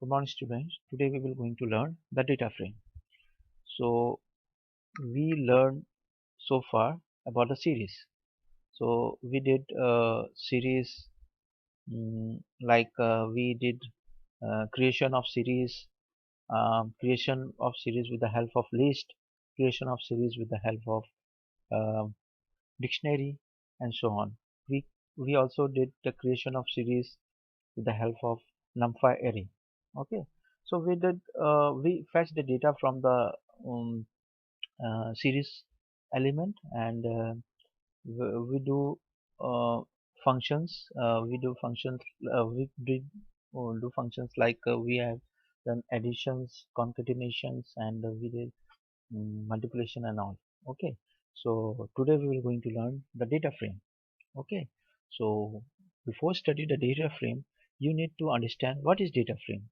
Good morning students. Today we will going to learn the data frame. So we learned so far about the series. So we did a series we did creation of series, creation of series with the help of list, creation of series with the help of um, dictionary and so on. We also did the creation of series with the help of NumPy array. Okay, so we fetched the data from the um, series element, and we do uh, functions. We do functions. We did do functions like we have done additions, concatenations, and we did multiplication and all. Okay, so today we will going to learn the data frame. Okay, so before study the data frame, you need to understand what is data frame.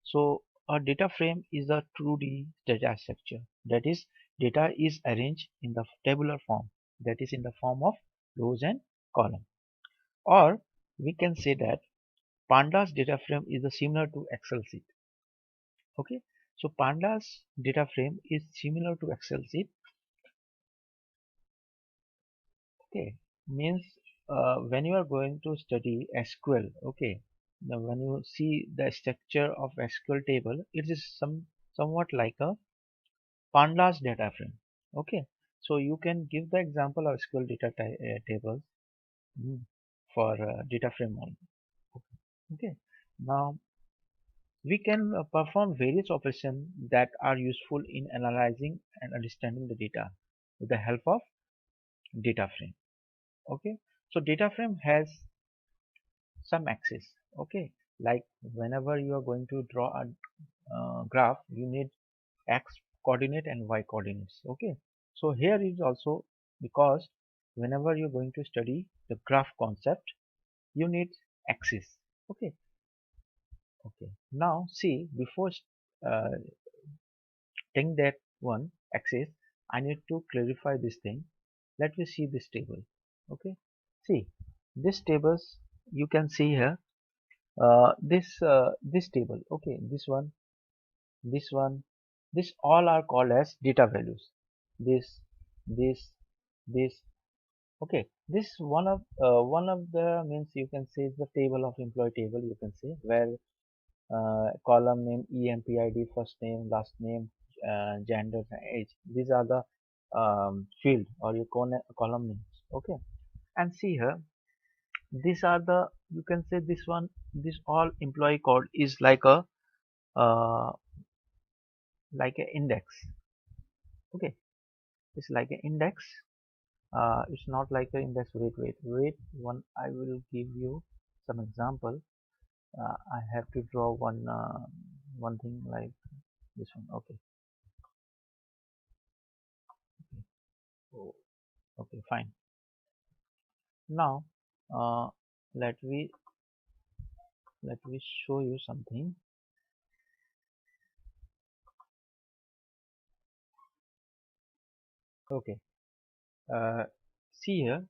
So a data frame is a 2D data structure. That is, data is arranged in the tabular form. That is in the form of rows and column. Or we can say that Pandas data frame is similar to Excel sheet. Okay, so Pandas data frame is similar to Excel sheet. Okay, means when you are going to study SQL, okay, now when you see the structure of SQL table, it is somewhat like a Pandas data frame. Okay, so you can give the example of SQL tables mm, for data frame only. Okay, now we can perform various operations that are useful in analyzing and understanding the data with the help of data frame. Okay, so data frame has some axis. Okay, like whenever you are going to draw a graph, you need x coordinate and y coordinates. Okay, so here is also because whenever you're going to study the graph concept, you need axis. Okay, okay, now see, before uh, taking that one axis, I need to clarify this thing. Let me see this table. Okay, see this tables, you can see here this table. Okay, this one, this all are called as data values. This this this okay, this one of the means, you can say, is the table of employee table, you can say, where column name, empid, first name, last name, gender, age, these are the field or your column names. Okay, and see here, these are the, you can say, this one, this all employee code is uh, like an index. Okay, it's like an index. It's not like an index. Wait one, I will give you some example. I have to draw one thing like this one. Okay, oh, okay, fine. Now uh, let me let me show you something. Okay, uh, see here,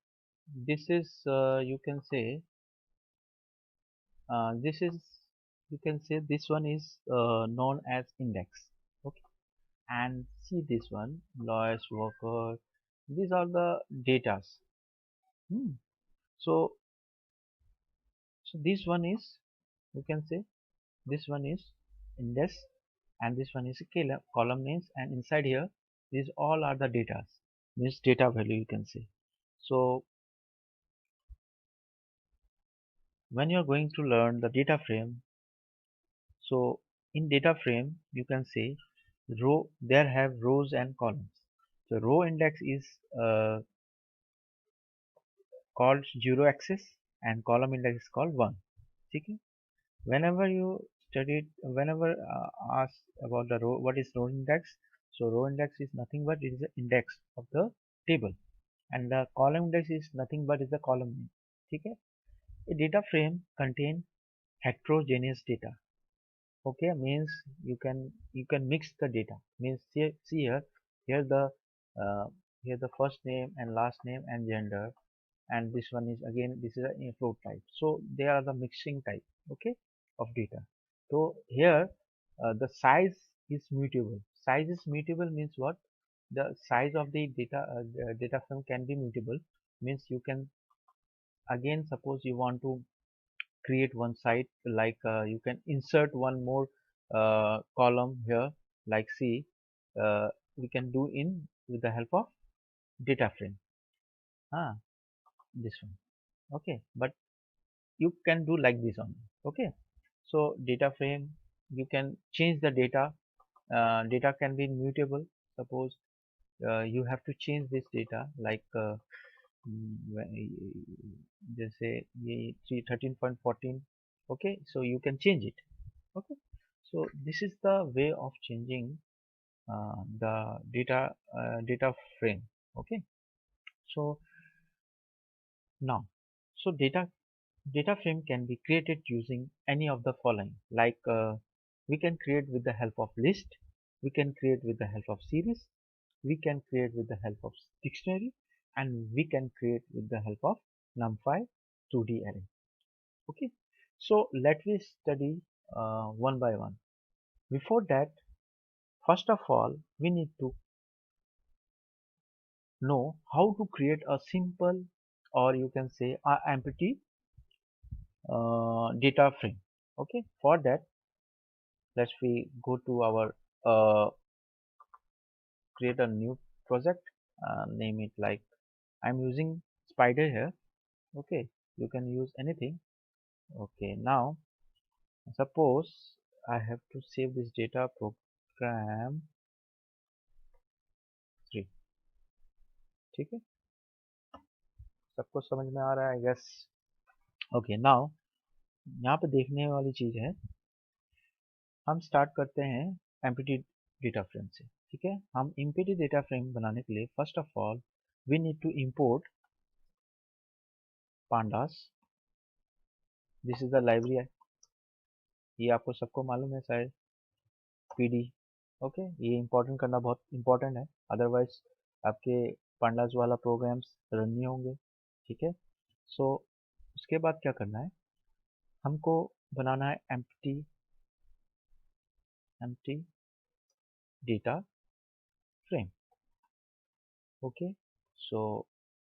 this is you can say, this is, you can say, this one is known as index. Okay, and see this one, lawyers, worker, these are the datas. Hmm. so so this one is, you can say, this one is index, and this one is a column names, and inside here these all are the datas, means data value, you can say. So when you're going to learn the data frame, so in data frame, you can say, row, there have rows and columns. So row index is called 0 axis, and column index is called 1. Okay, whenever you studied, whenever asked about the row, what is row index, so row index is nothing but it is the index of the table, and the column index is nothing but is the column name. Okay, a data frame contain heterogeneous data. Okay, means you can mix the data, means see here, here the uh, here the first name and last name and gender, and this one is again, this is a float type, so they are the mixing type. Okay, of data. So here the size is mutable. Size is mutable means what? The size of the data frame can be mutable. Means you can, again, suppose you want to create one site, like you can insert one more column here, like see, we can do in with the help of data frame. Ah, this one. Okay, but you can do like this only. Okay, so data frame, you can change the data. Data can be mutable. Suppose you have to change this data, like जैसे ये 13.14. Okay, so you can change it. Okay, so this is the way of changing the data frame. Okay, so now, so data frame can be created using any of the following, like we can create with the help of list, we can create with the help of series, we can create with the help of dictionary, and we can create with the help of numpy 2D array. Okay, so let me study one by one. Before that, first of all, we need to know how to create a simple, or you can say a empty data frame. Okay, for that, let's we go to our create a new project, name it like, I'm using spider here. Okay, you can use anything. Okay, now suppose I have to save this data program 3. ठीक है, सबको समझ में आ रहा है, I guess. Okay, now यहाँ पे देखने वाली चीज है, हम स्टार्ट करते हैं एम्प्टी डेटा फ्रेम से. ठीक है, हम एम्प्टी डेटा फ्रेम बनाने के लिए first of all we need to import pandas. This is the library, ये आपको सबको मालूम है शायद, pd. ओके, ये इंपॉर्टेंट करना बहुत इंपॉर्टेंट है, अदरवाइज आपके pandas वाला प्रोग्राम्स रन नहीं होंगे. ठीक है, सो उसके बाद क्या करना है, हमको बनाना है एम्प्टी डेटा फ्रेम. ओके, सो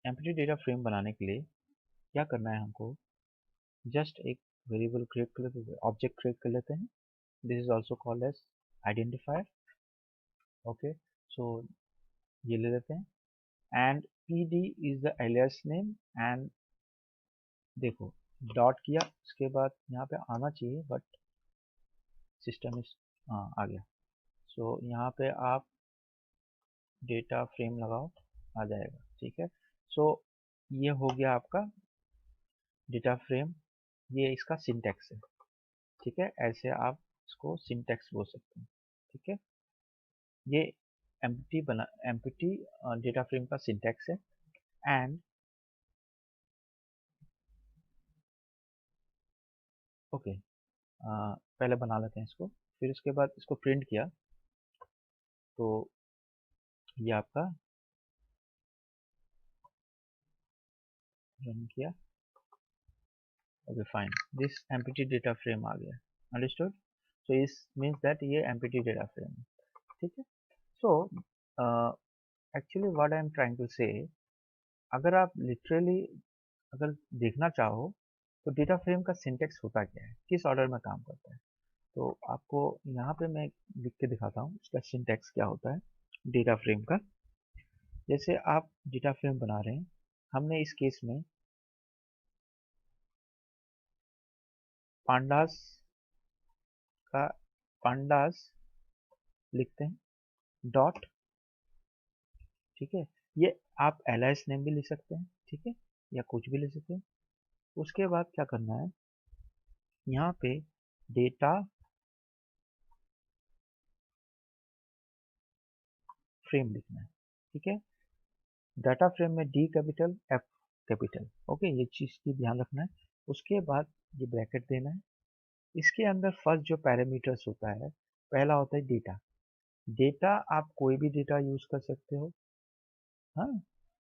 एम्प्टी डेटा फ्रेम बनाने के लिए क्या करना है, हमको जस्ट एक वेरिएबल क्रिएट कर लेते हैं, ऑब्जेक्ट क्रिएट कर लेते हैं. This is also called as identifier. Okay, so ये ले लेते हैं, and pd is the alias name. And देखो, डॉट किया, उसके बाद यहाँ पे आना चाहिए, बट सिस्टम इस, हाँ आ गया. सो यहाँ पे आप डेटा फ्रेम लगाओ, आ जाएगा. ठीक है, सो ये हो गया आपका डेटा फ्रेम. ये इसका सिंटैक्स है. ठीक है, ऐसे आप इसको सिंटैक्स बोल सकते हैं. ठीक है, ये एम्प्टी डेटा फ्रेम का सिंटैक्स है. एंड ओके, पहले बना लेते हैं इसको, फिर उसके बाद इसको प्रिंट किया, तो ये आपका रन किया. Okay fine, this empty data frame आ गया. अंडरस्टूड. सो इस मीन्स दैट ये एम्प्टी डेटा फ्रेम है. ठीक है, so actually what I am trying to say, अगर आप लिटरली अगर देखना चाहो तो डेटा फ्रेम का सिंटेक्स होता क्या है, किस ऑर्डर में काम करता है, तो आपको यहाँ पे मैं लिख के दिखाता हूँ इसका सिंटेक्स क्या होता है डेटा फ्रेम का. जैसे आप डेटा फ्रेम बना रहे हैं, हमने इस केस में पांडास का पांडास लिखते हैं डॉट. ठीक है, ये आप एलियास नेम भी लिख सकते हैं. ठीक है, या कुछ भी लिख सकते हैं. उसके बाद क्या करना है, यहाँ पे डेटा फ्रेम लिखना है. ठीक है, डाटा फ्रेम में D capital F capital. Okay, ये चीज़ की ध्यान रखना है. उसके बाद ये ब्रैकेट देना है. इसके अंदर फर्स्ट जो पैरामीटर्स होता है, पहला होता है डेटा. डेटा आप कोई भी डेटा यूज कर सकते हो. हाँ,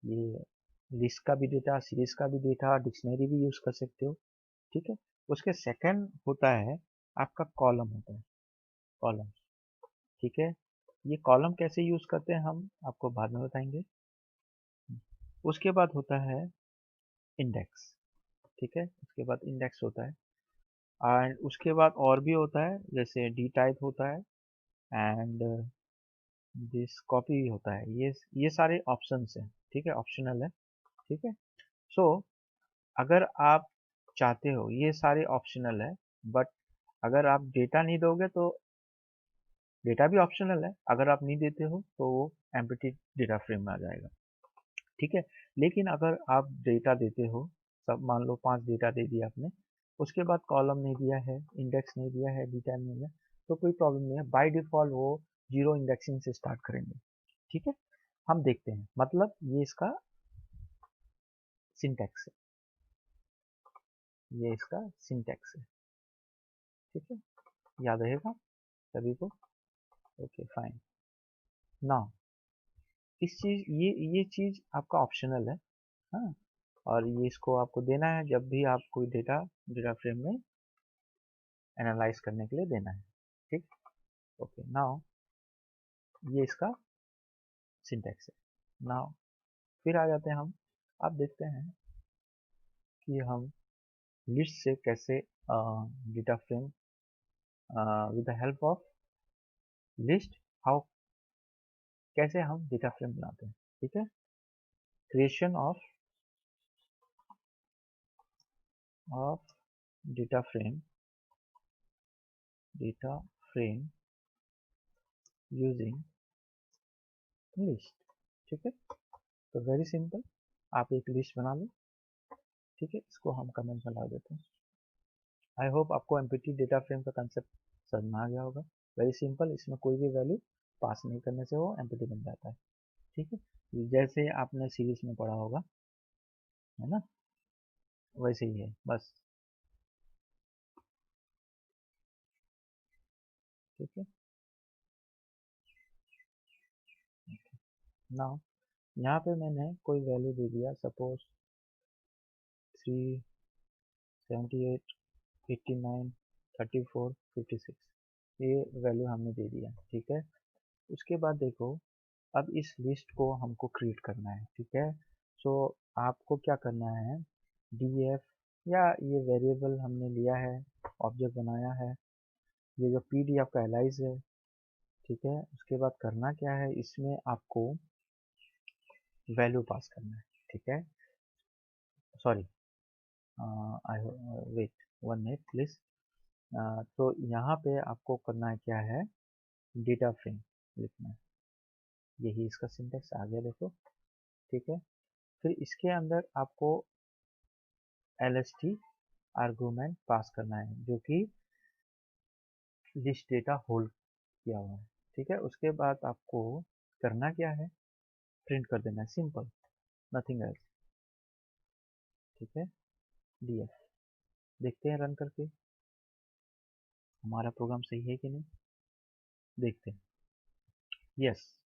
ये लिस्ट का भी डेटा, सीरीज का भी डेटा, डिक्शनरी भी यूज कर सकते हो. ठीक है, उसके सेकंड होता है आपका कॉलम होता है, कॉलम। ठीक है, ये कॉलम कैसे यूज करते हैं हम आपको बाद में बताएंगे। उसके बाद होता है इंडेक्स। ठीक है, उसके बाद इंडेक्स होता है, एंड उसके बाद और भी होता है, जैसे डी टाइप होता है, एंड दिस कॉपी होता है। ये सारे ऑप्शंस हैं। ठीक है, ऑप्शनल है। ठीक है, सो अगर आप चाहते हो, ये सारे ऑप्शनल है, बट अगर आप डेटा नहीं दोगे तो डेटा भी ऑप्शनल है, अगर आप नहीं देते हो तो वो एम्प्टी डेटा फ्रेम में आ जाएगा। ठीक है, लेकिन अगर आप डेटा देते हो, सब मान लो 5 डेटा दे दिया आपने, उसके बाद कॉलम नहीं दिया है, इंडेक्स नहीं दिया है, डी टाइप नहीं दिया, तो कोई प्रॉब्लम नहीं है, बाय डिफॉल्ट वो जीरो इंडेक्सिंग से स्टार्ट करेंगे। ठीक है, हम देखते हैं, मतलब ये इसका सिंटैक्स है, ये इसका सिंटैक्स है। ठीक है, याद रहेगा सभी को। Okay fine. नाउ इस चीज ये चीज आपका ऑप्शनल है। हाँ, और ये इसको आपको देना है जब भी आप कोई डेटा डेटा फ्रेम में एनालाइज करने के लिए देना है। ठीक, ओके। नाउ ये इसका सिंटैक्स है। नाउ फिर आ जाते हैं हम, अब देखते हैं कि हम लिस्ट से कैसे data frame with the help of list, how, कैसे हम डेटा फ्रेम बनाते हैं। ठीक है, creation of data frame, data frame using list. ठीक है, तो वेरी सिंपल, आप एक लिस्ट बना लो। ठीक है, इसको हम कमेंट में ला देते हैं। आई होप आपको एम्प्टी डेटा फ्रेम का कंसेप्ट समझ में आ गया होगा। वेरी सिंपल, इसमें कोई भी वैल्यू पास नहीं करने से वो एम्प्टी बन जाता है। ठीक है, जैसे आपने सीरीज में पढ़ा होगा, है ना, वैसे ही है बस। ठीक है, नाउ यहाँ पे मैंने कोई वैल्यू दे दिया, सपोज 378 89 34 56, ये वैल्यू हमने दे दिया। ठीक है, उसके बाद देखो, अब इस लिस्ट को हमको क्रिएट करना है। ठीक है, सो आपको क्या करना है, df, या ये वेरिएबल हमने लिया है, ऑब्जेक्ट बनाया है, ये जो pd आपका एलाइज है। ठीक है, उसके बाद करना क्या है, इसमें आपको वैल्यू पास करना है। ठीक है, sorry, I wait 1 minute please. तो यहाँ पे आपको करना है क्या है, डेटा फ्रेम लिखना है। यही इसका सिंटेक्स आ गया, देखो। ठीक है, फिर इसके अंदर आपको lst आर्गुमेंट पास करना है, जो कि लिस्ट डेटा होल्ड किया हुआ है। ठीक है, उसके बाद आपको करना क्या है, प्रिंट कर देना है, सिंपल, नथिंग एल्स। ठीक है, df, देखते हैं रन करके हमारा प्रोग्राम सही है कि नहीं, देखते हैं। यस,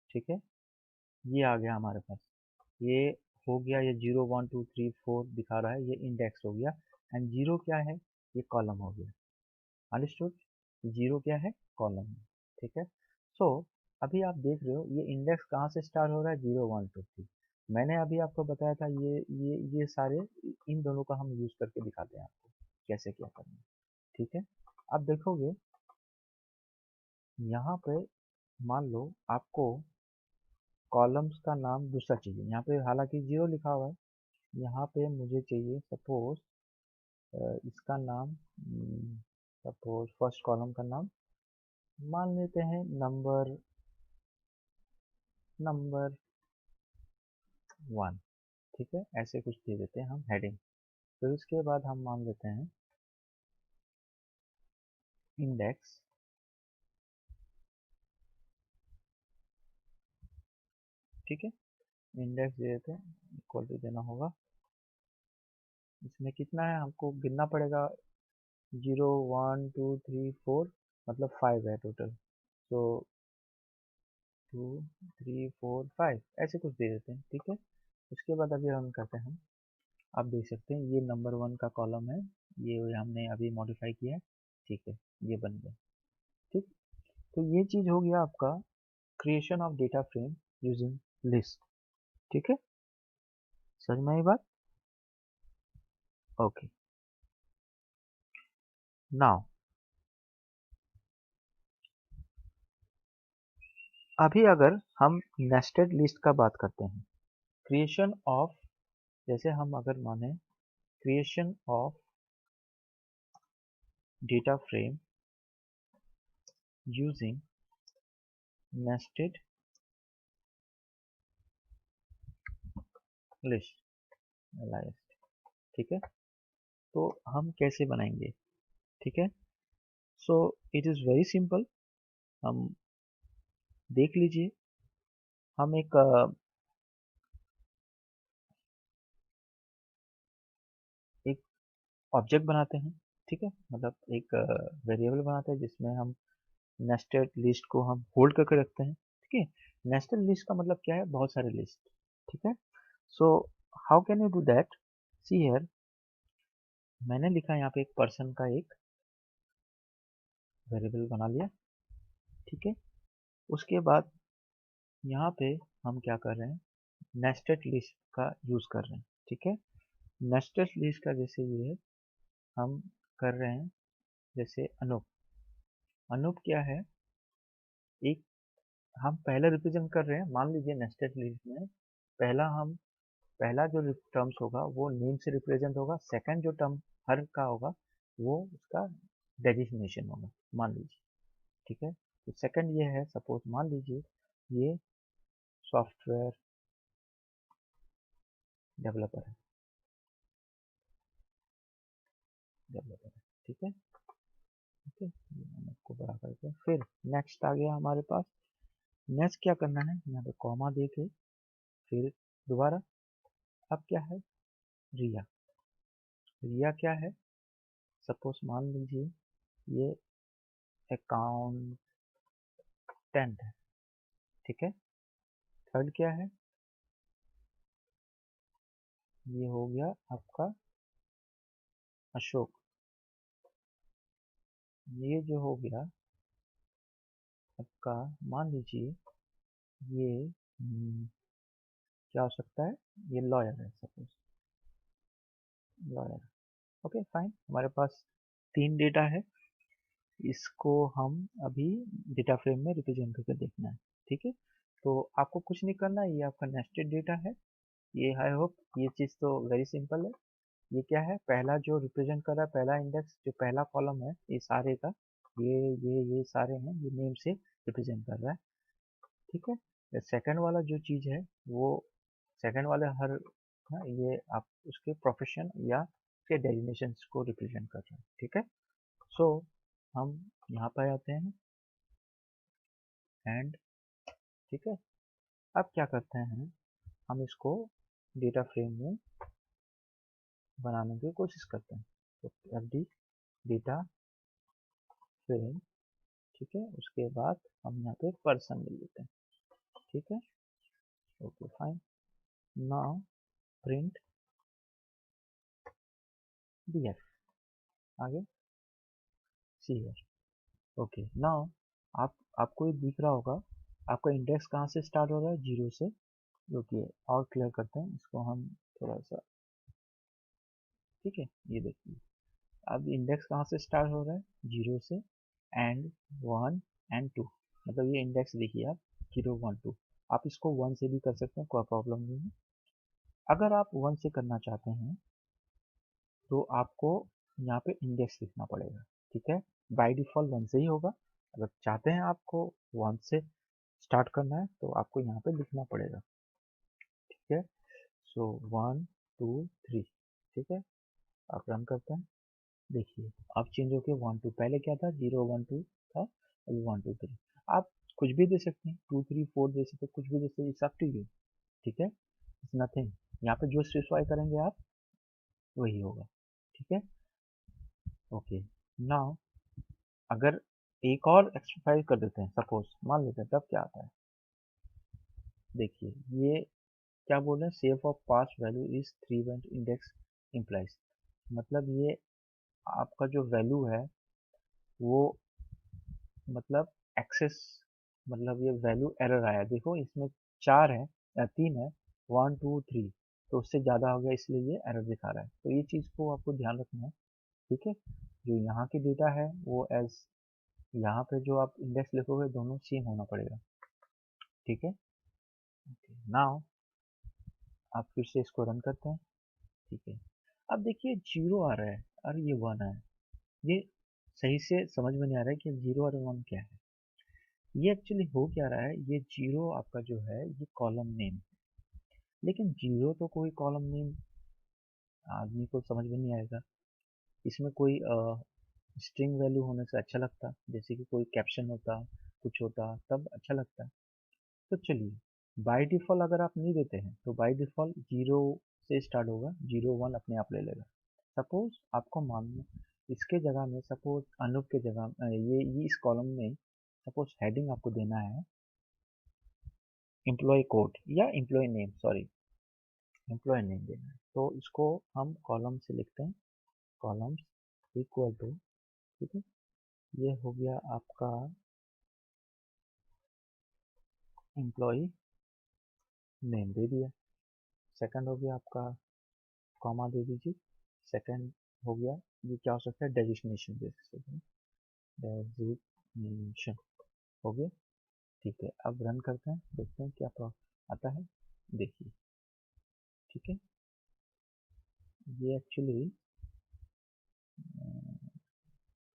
ठीक है, ये आ गया हमारे पास, ये हो गया, ये 0 1 2 3 4 दिखा रहा है, ये इंडेक्स हो गया, एंड जीरो क्या है, ये कॉलम हो गया। अंडरस्टूड, जीरो क्या है, कॉलम है। ठीक है, सो अभी आप देख रहे हो ये इंडेक्स कहाँ से स्टार्ट हो रहा है, 0 1 2 3। मैंने अभी आपको बताया था, ये सारे इन दोनों का हम यूज करके दिखाते हैं आपको कैसे क्या करना है। ठीक है, अब देखोगे यहाँ पे, मान लो आपको कॉलम्स का नाम दूसरा चाहिए, यहाँ पे हालांकि जीरो लिखा हुआ है, यहाँ पे मुझे चाहिए सपोज इसका नाम, सपोज फर्स्ट कॉलम का नाम मान लेते हैं नंबर नंबर 1। ठीक है, ऐसे कुछ दे देते हैं हम हेडिंग। फिर उसके बाद हम मान लेते हैं इंडेक्स। ठीक है, इंडेक्स दे देते हैं, इक्वल टू देना होगा, इसमें कितना है हमको गिनना पड़ेगा, 0 1 2 3 4, मतलब 5 है टोटल, तो 2 3 4 5 ऐसे कुछ दे देते हैं। ठीक है, उसके बाद अभी रन करते हैं हम, आप देख सकते हैं ये नंबर 1 का कॉलम है, ये हमने अभी मॉडिफाई किया है। ठीक है, ये बन गया। ठीक, तो ये चीज हो गया आपका creation of data frame using list. ठीक है, समझ में आई बात? ओके, नाउ अभी अगर हम नेस्टेड लिस्ट का बात करते हैं, क्रिएशन ऑफ, जैसे हम अगर माने creation of data frame using nested list, ठीक है, तो हम कैसे बनाएंगे? ठीक है, so it is very simple. हम देख लीजिए, हम एक ऑब्जेक्ट बनाते हैं। ठीक है, मतलब एक वेरिएबल बनाते हैं जिसमें हम नेस्टेड लिस्ट को हम होल्ड करके रखते हैं। ठीक है, नेस्टेड लिस्ट का मतलब क्या है? बहुत सारे लिस्ट। ठीक है, so how can you do that? See here, मैंने लिखा यहाँ पे एक पर्सन का एक वेरिएबल बना लिया। ठीक है, उसके बाद यहाँ पे हम क्या कर रहे हैं? नेस्टेड लिस्ट का यूज कर रहे हैं। ठीक है, नेस्टेड लिस्ट का जैसे ये हम कर रहे हैं, जैसे अनूप। अनूप क्या है? एक, हम पहले रिप्रेजेंट कर रहे हैं, मान लीजिए नेस्टेड लिस्ट में पहला जो टर्म्स होगा वो नेम से रिप्रेजेंट होगा, सेकंड जो टर्म हर का होगा वो उसका डेजिग्नेशन होगा, मान लीजिए। ठीक है, तो सेकंड ये है, सपोज मान लीजिए ये सॉफ्टवेयर डेवलपर है, ठीक है। ठीक है, ये मैंने इसको बड़ा करके फिर नेक्स्ट आ गया हमारे पास। नेक्स्ट क्या करना है? यहाँ पे कॉमा दे के फिर दोबारा, अब क्या है? रिया। रिया क्या है? सपोज मान लीजिए ये अकाउंटेंट है। ठीक है, थर्ड क्या है? ये हो गया आपका अशोक। ये जो हो गया आपका, मान लीजिए ये क्या हो सकता है? ये लॉयर है, सपोज लॉयर। ओके फाइन, हमारे पास तीन डेटा है, इसको हम अभी डेटा फ्रेम में रिप्रेजेंट करके देखना है। ठीक है, तो आपको कुछ नहीं करना है, ये आपका नेस्टेड डेटा है। ये आई होप ये चीज़ तो वेरी सिंपल है। ये क्या है? पहला जो रिप्रेजेंट कर रहा है, पहला इंडेक्स जो पहला कॉलम है ये सारे का, ये सारे हैं, ये नेम से रिप्रेजेंट कर रहा है। ठीक है, सेकंड वाला जो चीज़ है वो सेकंड वाले हर हाँ, ये आप उसके प्रोफेशन या उसके डेजिग्नेशंस को रिप्रेजेंट कर रहे हैं। ठीक है, सो हम यहाँ पर आते हैं एंड, ठीक है, अब क्या करते हैं? हम इसको डेटा फ्रेम में बनाने की कोशिश करते हैं। तो एफ डी डेटा फ्रेम, ठीक है, उसके बाद हम यहाँ पे पर्सन ले लेते हैं। ठीक है, okay fine, now print D F, आगे सी है। ओके, नाउ आपको ये दिख रहा होगा आपका इंडेक्स कहाँ से स्टार्ट हो रहा है? जीरो से। रुकिए और क्लियर करते हैं इसको हम थोड़ा सा। ठीक है, ये देखिए अब इंडेक्स कहाँ से स्टार्ट हो रहा है? जीरो से, एंड वन एंड टू, मतलब ये इंडेक्स देखिए आप, जीरो वन टू। आप इसको वन से भी कर सकते हैं, कोई प्रॉब्लम नहीं है। अगर आप वन से करना चाहते हैं तो आपको यहाँ पे इंडेक्स लिखना पड़ेगा। ठीक है, बाय डिफॉल्ट वन से ही होगा। अगर चाहते हैं आपको वन से स्टार्ट करना है तो आपको यहाँ पे लिखना पड़ेगा। ठीक है, सो वन टू थ्री। ठीक है, आप रन करते हैं, देखिए अब चेंज होके वन टू, पहले क्या था? जीरो वन टू था, अभी वन टू थ्री। आप कुछ भी दे सकते हैं, टू थ्री फोर दे सकते हैं, कुछ भी दे सकते हैं, इट्स अप टू यू। ठीक है, इट्स नथिंग, यहाँ पे जो स्पेसिफाई करेंगे आप वही होगा। ठीक है, ओके, नाउ अगर एक और एक्सरसाइज कर देते हैं, सपोज मान लेते हैं, तब क्या आता है? देखिए ये क्या बोल रहे हैं? Save of pass value is three one index implies, मतलब ये आपका जो वैल्यू है वो मतलब एक्सेस मतलब ये वैल्यू एरर आया। देखो इसमें 4 है या 3 है, 1 2 3, तो उससे ज़्यादा हो गया इसलिए ये एरर दिखा रहा है। तो ये चीज़ को आपको ध्यान रखना है। ठीक है, जो यहाँ की डेटा है वो एज यहाँ पे जो आप इंडेक्स लिखोगे दोनों सेम होना पड़ेगा। ठीक है, नाउ आप फिर से इसको रन करते हैं। ठीक है, अब देखिए 0 आ रहा है और ये 1 है। ये सही से समझ में नहीं आ रहा है कि 0 और 1 क्या है। ये एक्चुअली हो क्या रहा है, ये 0 आपका जो है ये कॉलम नेम, लेकिन 0 तो कोई कॉलम नेम आदमी को समझ में नहीं आएगा। इसमें कोई स्ट्रिंग वैल्यू होने से अच्छा लगता, जैसे कि कोई कैप्शन होता, कुछ होता, तब अच्छा लगता। तो चलिए, बाय डिफ़ॉल्ट अगर आप नहीं देते हैं तो बाय डिफ़ॉल्ट 0 से स्टार्ट होगा, 0 1 अपने आप ले लेगा। सपोज आपको मान लो इसके जगह में, सपोज अनूप के जगह ये इस कॉलम में सपोज हेडिंग आपको देना है एम्प्लॉय कोड या employee name, sorry employee name देना है। तो इसको हम कॉलम से लिखते हैं, कॉलम्स इक्वल टू, ठीक है, ये हो गया आपका एम्प्लॉय नेम दे दिया। सेकंड हो गया आपका कॉमा दे दीजिए। सेकंड हो गया, ये क्या हो सकता है, डेजिग्नेशन दे सकते हैं, डेजिग्नेशन हो गया। ठीक है, अब रन करते हैं, देखते हैं क्या आता है। देखिए, ठीक है, ये एक्चुअली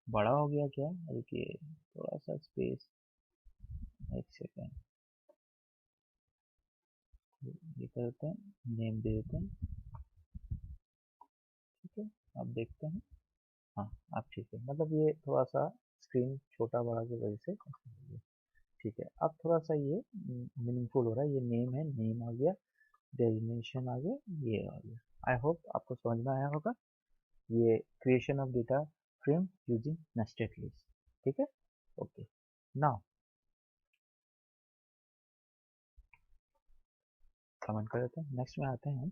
बड़ा हो गया क्या, रुकिए थोड़ा सा स्पेस, एक सेकेंड, ये करते हैं, नेम दे देते हैं। ठीक है, अब देखते हैं। हाँ, अब ठीक है, मतलब ये थोड़ा सा स्क्रीन छोटा बड़ा की वजह से ऐसा हो गया। ठीक है, अब थोड़ा सा ये मीनिंगफुल हो रहा है। ये नेम है, नेम आ गया, डेजिग्नेशन आ गया, ये आ गया। आई होप आपको समझ में आया होगा। ये creation of data frame using nested list. ठीक है, ओके, नाउ कमेंट कर देते हैं, नेक्स्ट में आते हैं हम।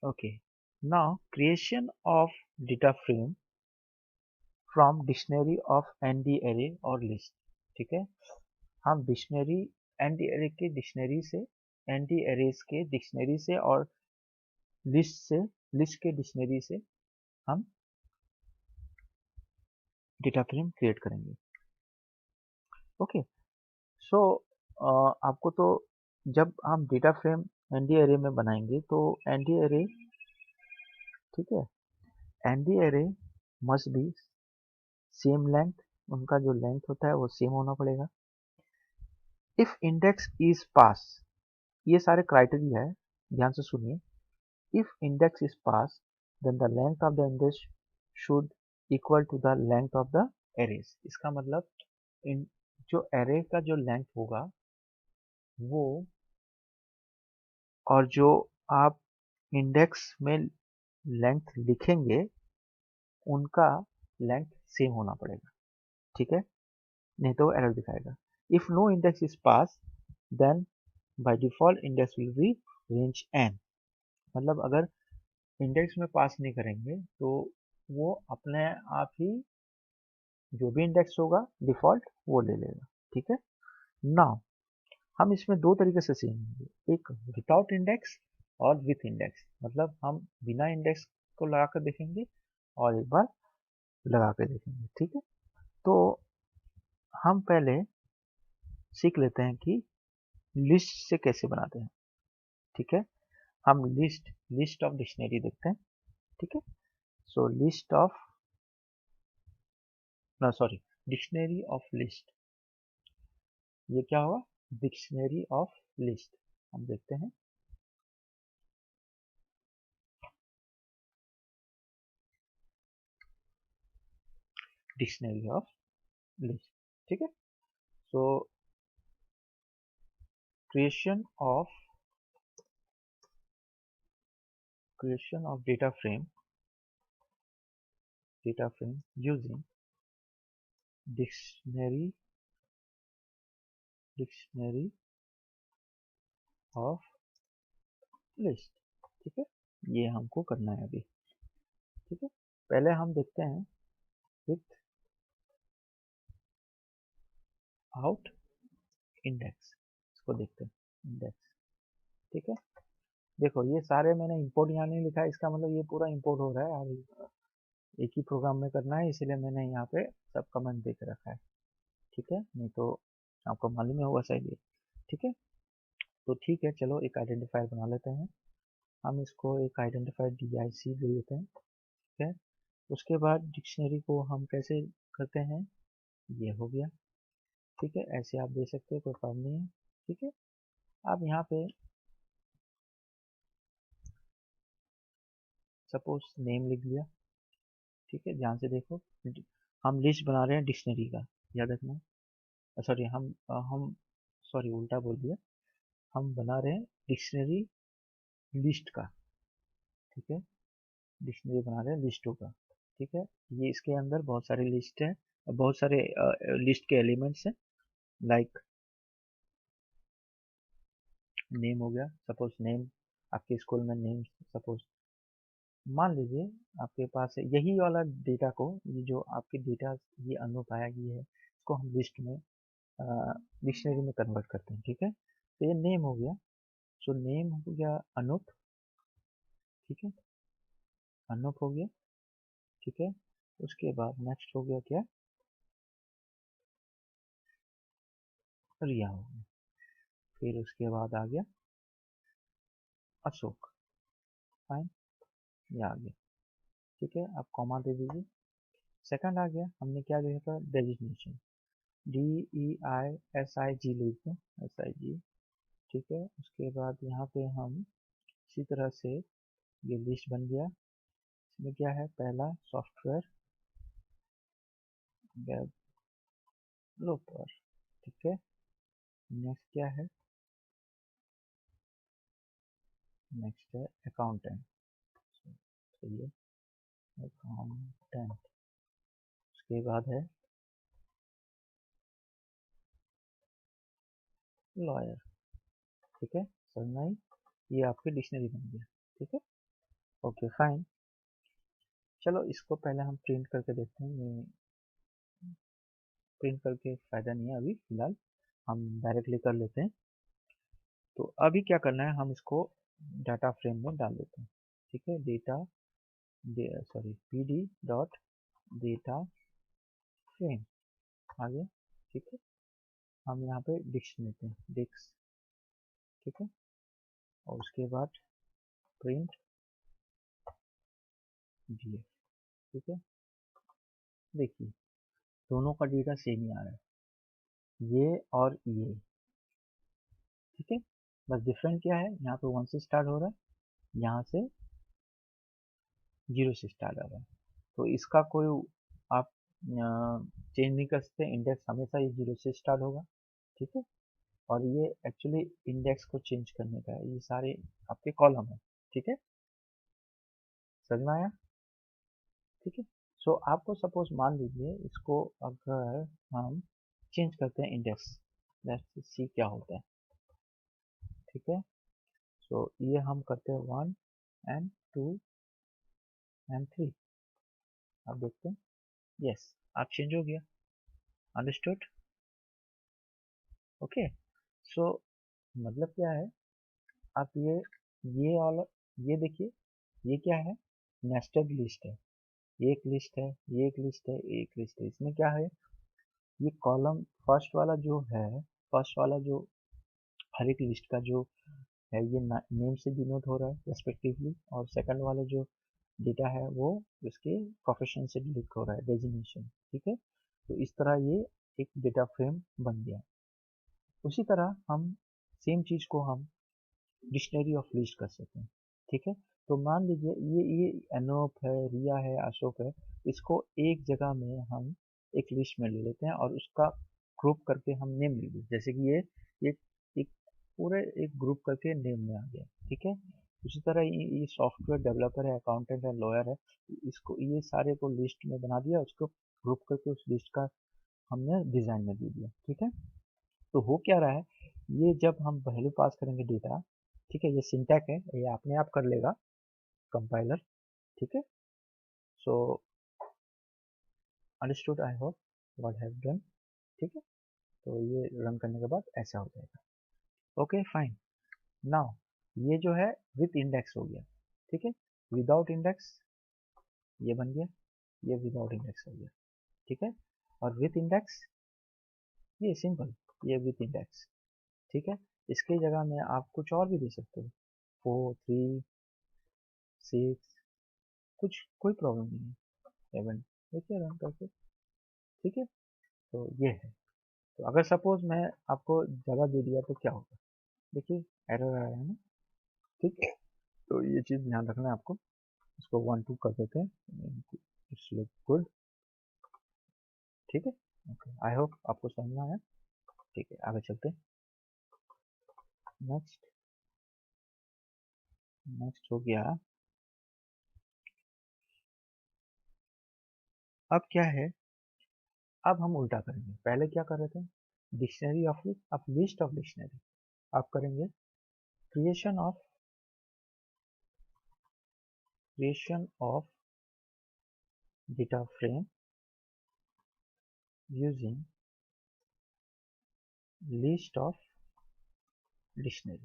Okay, now creation of data frame from dictionary of ND array और लिस्ट। ठीक है, हम डिक्शनरी एनडी एरे के डिक्शनरी से, एनडी एरेज के डिक्शनरी से और लिस्ट से, लिस्ट के डिक्शनरी से हम डेटा फ्रेम क्रिएट करेंगे। ओके, सो आपको तो जब हम डेटा फ्रेम एनडी एरे में बनाएंगे तो एनडी एरे, ठीक है, ND array must be same length, उनका जो लेंथ होता है वो सेम होना पड़ेगा। इफ इंडेक्स इज पास, ये सारे क्राइटेरिया है, ध्यान से सुनिए। If index is pass then the length of the index should equal to the length of the arrays. इसका मतलब इन जो एरे का जो लेंथ होगा वो, और जो आप इंडेक्स में लेंथ लिखेंगे उनका लेंथ सेम होना पड़ेगा। ठीक है, नहीं तो एरर दिखाएगा। If no index is pass then by default index will be range N. मतलब अगर इंडेक्स में पास नहीं करेंगे तो वो अपने आप ही जो भी इंडेक्स होगा डिफॉल्ट वो ले लेगा। ठीक है, नाउ हम इसमें दो तरीके से सीखेंगे, एक विदाउट इंडेक्स और विथ इंडेक्स। मतलब हम बिना इंडेक्स को लगा कर देखेंगे और एक बार लगा कर देखेंगे। ठीक है, तो हम पहले सीख लेते हैं कि लिस्ट से कैसे बनाते हैं। ठीक है, हम लिस्ट लिस्ट ऑफ डिक्शनरी देखते हैं। ठीक है, सो लिस्ट ऑफ, ना सॉरी, डिक्शनरी ऑफ लिस्ट, ये क्या हुआ, डिक्शनरी ऑफ लिस्ट। हम देखते हैं, डिक्शनरी ऑफ लिस्ट। ठीक है, so creation of data frame using dictionary of list. ठीक है, ये हमको करना है अभी। ठीक है, पहले हम देखते हैं विथ आउट इंडेक्स, इसको देखते हैं इंडेक्स। ठीक है, देखो ये सारे मैंने इंपोर्ट यहाँ नहीं लिखा है, इसका मतलब ये पूरा इंपोर्ट हो रहा है और एक ही प्रोग्राम में करना है, इसीलिए मैंने यहाँ पे सब कमेंट देख रखा है। ठीक है, नहीं तो आपको मालूम ही होगा शायद ये। ठीक है, तो ठीक है, चलो एक आइडेंटिफायर बना लेते हैं। हम इसको एक आइडेंटिफायर DIC दे देते हैं। ठीक है, उसके बाद डिक्शनरी को हम कैसे करते हैं, ये हो गया। ठीक है, ऐसे आप दे सकते हो, कोई प्रॉब्लम नहीं है। ठीक है, आप यहाँ पे सपोज नेम लिख दिया। ठीक है, ध्यान से देखो, हम लिस्ट बना रहे हैं डिक्शनरी का, याद रखना। सॉरी हम सॉरी उल्टा बोल दिया, हम बना रहे हैं डिक्शनरी लिस्ट का। ठीक है, डिक्शनरी बना रहे हैं लिस्टों का। ठीक है, ये इसके अंदर बहुत सारे लिस्ट है, बहुत सारे लिस्ट के एलिमेंट्स हैं। लाइक नेम हो गया, सपोज नेम, आपके स्कूल में नेम, सपोज मान लीजिए आपके पास है यही वाला डेटा को, ये जो आपके डेटा ये अनूप आया ये है, इसको हम लिस्ट में डिक्शनरी में कन्वर्ट करते हैं। ठीक है, तो ये नेम हो गया, सो नेम हो गया अनूप। ठीक है, अनूप हो गया। ठीक है, उसके बाद नेक्स्ट हो गया क्या, रिया हो गया। फिर उसके बाद आ गया अशोक। फाइन, ये आ गया। ठीक है, आप कॉमा दे दीजिए। सेकंड आ गया, हमने क्या लिखा था, डेजिग्नेशन, DEISIG लिख दें, SIG। ठीक है, उसके बाद यहाँ पे हम इसी तरह से ये लिस्ट बन गया। इसमें क्या है, पहला सॉफ्टवेयर डेवलपर। ठीक है, नेक्स्ट क्या है, नेक्स्ट है अकाउंटेंट। चलिए अकाउंटेंट, उसके बाद है लॉयर। ठीक है, समझना ही, ये आपकी डिक्शनरी बन गया। ठीक है, ओके फाइन। चलो इसको पहले हम प्रिंट करके देखते हैं, प्रिंट करके फायदा नहीं है अभी फिलहाल, हम डायरेक्टली कर लेते हैं। तो अभी क्या करना है, हम इसको डाटा फ्रेम में डाल देते हैं। ठीक है, data sorry PD dot data frame आ गया। ठीक है, हम यहाँ पे डिक्स लेते हैं, डिक्स। ठीक है, और उसके बाद प्रिंट DF। ठीक है, देखिए दोनों का डेटा सेम ही आ रहा है, ये और ये। ठीक है, बस डिफरेंट क्या है, यहाँ पे 1 से स्टार्ट हो रहा है, यहाँ से 0 से स्टार्ट हो रहा है। तो इसका कोई आप चेंज नहीं कर सकते, इंडेक्स हमेशा ये 0 से स्टार्ट होगा। ठीक है, और ये एक्चुअली इंडेक्स को चेंज करने का है, ये सारे आपके कॉलम है। ठीक है, समझ में आया। ठीक है, सो आपको सपोज मान लीजिए इसको अगर हम चेंज करते हैं इंडेक्स, लेट्स सी क्या होता है। ठीक है, सो ये हम करते हैं 1 एंड 2 एंड 3, आप देखते हैं यस आप चेंज हो गया। Understood, okay. सो मतलब क्या है, आप ये वाला, ये देखिए, ये क्या है, नेस्टेड लिस्ट है, एक लिस्ट है, ये एक लिस्ट है, एक लिस्ट है। इसमें क्या है, ये कॉलम फर्स्ट वाला जो है, फर्स्ट वाला जो हर एक लिस्ट का जो है ये नेम से डिनोट हो रहा है रेस्पेक्टिवली, और सेकंड वाला जो डेटा है वो उसके प्रोफेशन से डिनोट हो रहा है, डेजिग्नेशन। ठीक है, तो इस तरह ये एक डेटा फ्रेम बन गया। उसी तरह हम सेम चीज को हम डिक्शनरी ऑफ लिस्ट कर सकते हैं। ठीक है, तो मान लीजिए ये अनूप है, रिया है, अशोक है, इसको एक जगह में हम एक लिस्ट में ले लेते हैं और उसका ग्रुप करके हम नेम ले लेते हैं, जैसे कि ये एक पूरे एक ग्रुप करके नेम में आ गया। ठीक है, उसी तरह ये सॉफ्टवेयर डेवलपर है, अकाउंटेंट है, लॉयर है, इसको ये सारे को लिस्ट में बना दिया, उसको ग्रुप करके उस लिस्ट का हमने डिजाइन में दे दिया। ठीक है, तो हो क्या रहा है, ये जब हम वैल्यू पास करेंगे डेटा, ठीक है, ये सिंटैक है, ये अपने आप कर लेगा कंपाइलर। ठीक है, so understood I hope what have done. ठीक है, तो ये रन करने के बाद ऐसा हो जाएगा। Okay fine. नाउ ये जो है विथ इंडेक्स हो गया। ठीक है, विदाउट इंडेक्स ये बन गया, ये विदाउट इंडेक्स हो गया। ठीक है, और विथ इंडेक्स ये सिंपल, ये विथ इंडेक्स। ठीक है, इसकी जगह में आप कुछ और भी दे सकते हो, 4 3 6, कुछ कोई प्रॉब्लम नहीं है। 7 देखिए रन करके। ठीक है, तो ये है। तो अगर सपोज मैं आपको जगह दे दिया तो क्या होगा, देखिए एरर आया है ना। ठीक है, तो ये चीज़ ध्यान रखना है आपको। इसको 1 2 कर देते हैं, इट्स लुक गुड। ठीक है, ओके आई होप आपको समझ में आया। ठीक है, आगे चलते हैं। नेक्स्ट नेक्स्ट हो गया। अब क्या है, अब हम उल्टा करेंगे। पहले क्या कर रहे थे, डिक्शनरी ऑफ अब लिस्ट ऑफ डिक्शनरी। अब करेंगे creation of data frame using list of dictionary.